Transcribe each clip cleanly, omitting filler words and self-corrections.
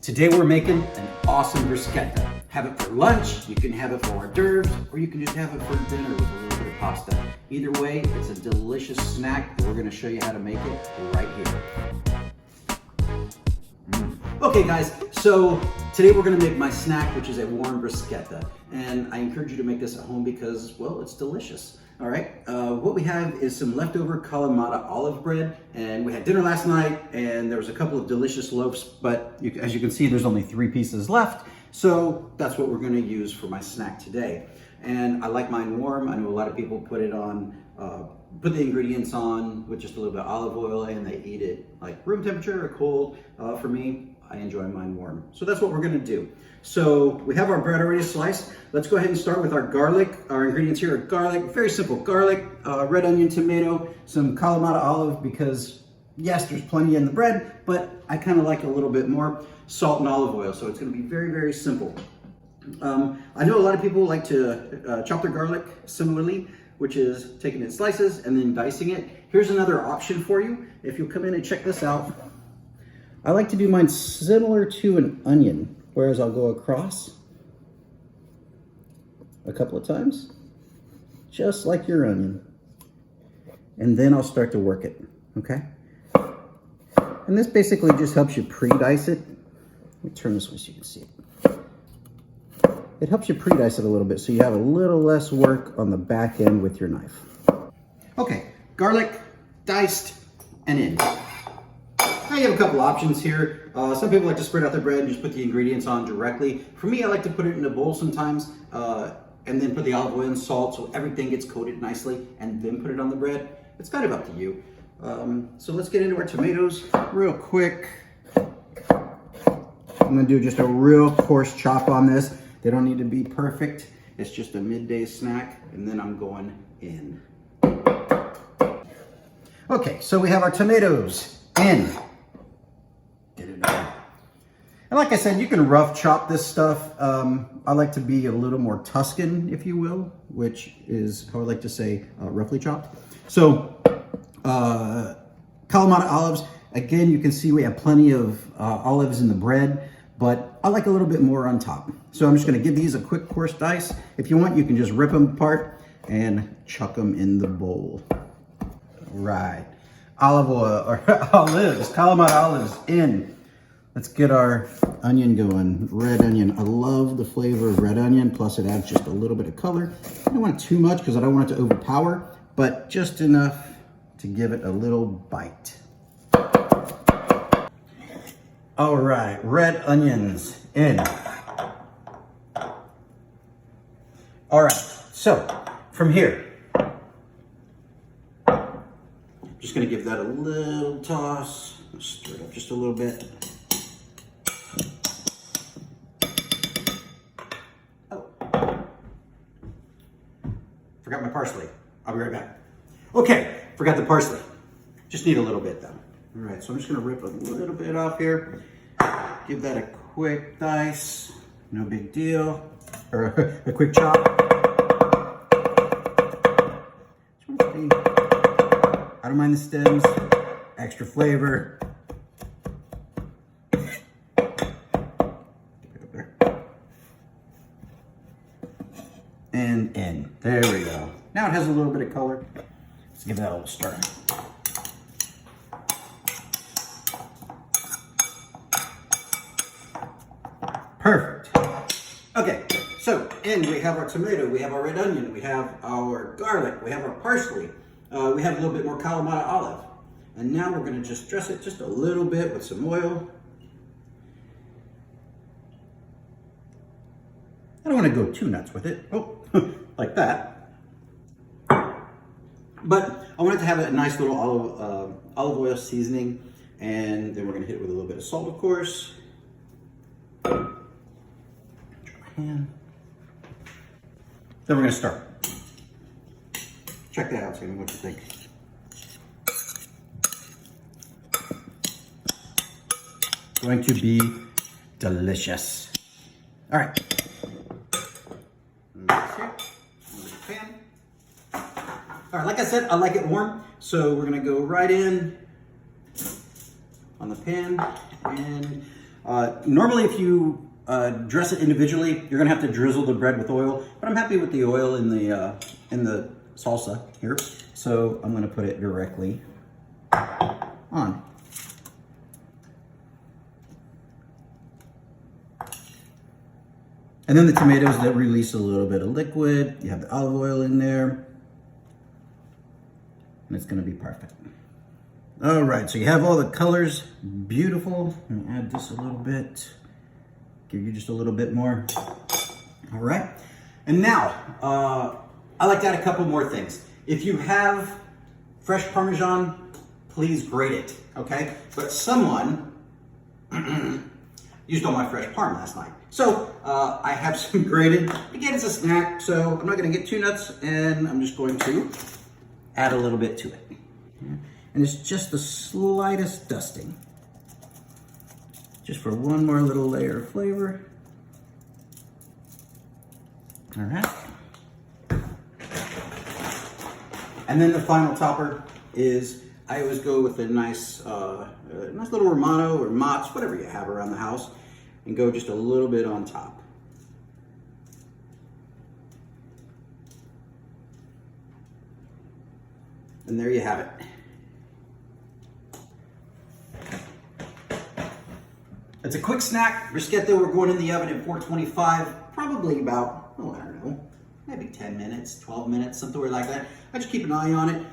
Today we're making an awesome bruschetta. Have it for lunch, you can have it for hors d'oeuvres, or you can just have it for dinner with a little bit of pasta. Either way, it's a delicious snack. We're gonna show you how to make it right here. Okay guys, so today we're gonna make my snack, which is a warm bruschetta. And I encourage you to make this at home because, well, it's delicious. All right, what we have is some leftover Kalamata olive bread, and we had dinner last night, and there was a couple of delicious loaves, but as you can see, there's only 3 pieces left, so that's what we're gonna use for my snack today. And I like mine warm. I know a lot of people put it on, put the ingredients on with just a little bit of olive oil, and they eat it like room temperature or cold. For me, I enjoy mine warm. So that's what we're gonna do. So we have our bread already sliced. Let's go ahead and start with our garlic. Our ingredients here are garlic, very simple garlic, red onion, tomato, some Kalamata olive because yes, there's plenty in the bread, but I kind of like a little bit more, salt and olive oil. So it's gonna be very, very simple. I know a lot of people like to chop their garlic similarly, which is taking it in slices and then dicing it. Here's another option for you. If you'll come in and check this out, I like to do mine similar to an onion, whereas I'll go across a couple of times, just like your onion. And then I'll start to work it, okay? And this basically just helps you pre-dice it. Let me turn this way so you can see it. It helps you pre-dice it a little bit so you have a little less work on the back end with your knife. Okay, garlic, diced, and in. Now you have a couple options here. Some people like to spread out their bread and just put the ingredients on directly. For me, I like to put it in a bowl sometimes and then put the olive oil and salt so everything gets coated nicely and then put it on the bread. It's kind of up to you. So let's get into our tomatoes real quick. I'm gonna do just a real coarse chop on this. They don't need to be perfect. It's just a midday snack, and then I'm going in. Okay, so we have our tomatoes in. Get it in. And like I said, you can rough chop this stuff. I like to be a little more Tuscan, if you will, which is how I like to say roughly chopped. So, Kalamata olives. Again, you can see we have plenty of olives in the bread, but I like a little bit more on top. So I'm just gonna give these a quick coarse dice. If you want, you can just rip them apart and chuck them in the bowl. Right. Olive oil, or olives, Kalamata olives in. Let's get our onion going. Red onion. I love the flavor of red onion, plus it adds just a little bit of color. I don't want too much because I don't want it to overpower, but just enough to give it a little bite. All right, red onions in. All right, so from here, just gonna give that a little toss. Stir it up just a little bit. Oh, forgot my parsley. I'll be right back. Okay, forgot the parsley. Just need a little bit though. All right, so I'm just gonna rip a little bit off here. Give that a quick dice, no big deal. Or a quick chop. I don't mind the stems, extra flavor. And in, there we go. Now it has a little bit of color. Let's give that a little stir. Perfect. Okay, so in we have our tomato, we have our red onion, we have our garlic, we have our parsley, we have a little bit more Kalamata olive. And now we're gonna just dress it just a little bit with some oil. I don't wanna go too nuts with it. Oh, like that. But I want it to have a nice little olive oil seasoning. And then we're gonna hit it with a little bit of salt, of course. Then we're gonna start. Check that out, Sammy, what you think. Going to be delicious. All right. Pan. All right, like I said, I like it warm, so we're gonna go right in on the pan, and Normally if you dress it individually, you're gonna have to drizzle the bread with oil, but I'm happy with the oil in the salsa here. So I'm gonna put it directly on. And then the tomatoes that release a little bit of liquid. You have the olive oil in there. And it's gonna be perfect. All right, so you have all the colors, beautiful. I'm gonna add this a little bit. Give you just a little bit more. All right, and now, I like to add a couple more things. If you have fresh Parmesan, please grate it, okay? But someone used all my fresh Parm last night. So I have some grated. Again, it's a snack, so I'm not gonna get too nuts, and I'm just going to add a little bit to it. And it's just the slightest dusting. Just for one more little layer of flavor. All right. And then the final topper is, I always go with a nice little Romano or Mott's, whatever you have around the house, and go just a little bit on top. And there you have it. It's a quick snack. Bruschetta, we're going in the oven at 425, probably about, oh, I don't know, maybe 10 minutes, 12 minutes, something like that. I just keep an eye on it.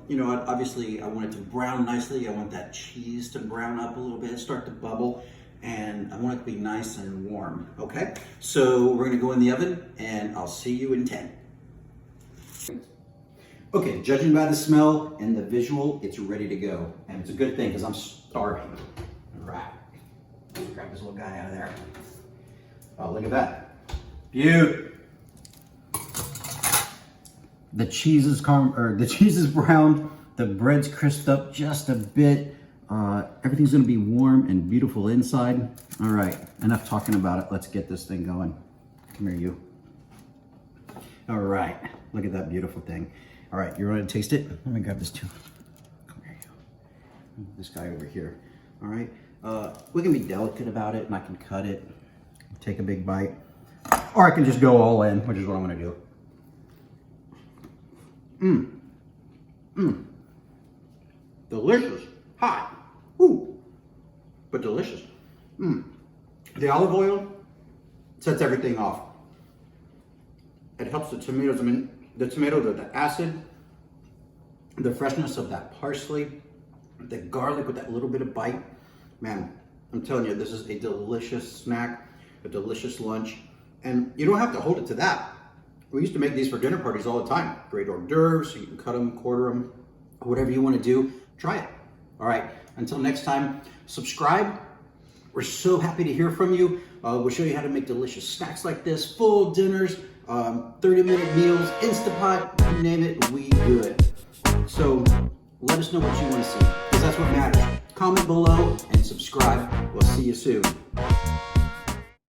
You know, obviously I want it to brown nicely. I want that cheese to brown up a little bit, start to bubble, and I want it to be nice and warm, okay? So we're gonna go in the oven, and I'll see you in 10. Okay, judging by the smell and the visual, it's ready to go. And it's a good thing, because I'm starving. All right, let's grab this little guy out of there. Oh, look at that. Beautiful. The cheese is browned, the bread's crisped up just a bit. Everything's gonna be warm and beautiful inside. All right, enough talking about it. Let's get this thing going. Come here, you. All right, look at that beautiful thing. All right, you ready to taste it? Let me grab this too. Come here, you. This guy over here. All right, we can be delicate about it, and I can cut it, take a big bite, or I can just go all in, which is what I'm gonna do. Delicious, hot, ooh, but delicious. The olive oil sets everything off. It helps the tomatoes, the tomato, the acid, the freshness of that parsley, the garlic with that little bit of bite. Man, I'm telling you, this is a delicious snack, a delicious lunch, and you don't have to hold it to that. We used to make these for dinner parties all the time. Great hors d'oeuvres, so you can cut them, quarter them, whatever you want to do, try it. All right, until next time, subscribe. We're so happy to hear from you. We'll show you how to make delicious snacks like this, full dinners, 30-minute meals, Instapot, you name it, we do it. So let us know what you want to see, because that's what matters. Comment below and subscribe. We'll see you soon.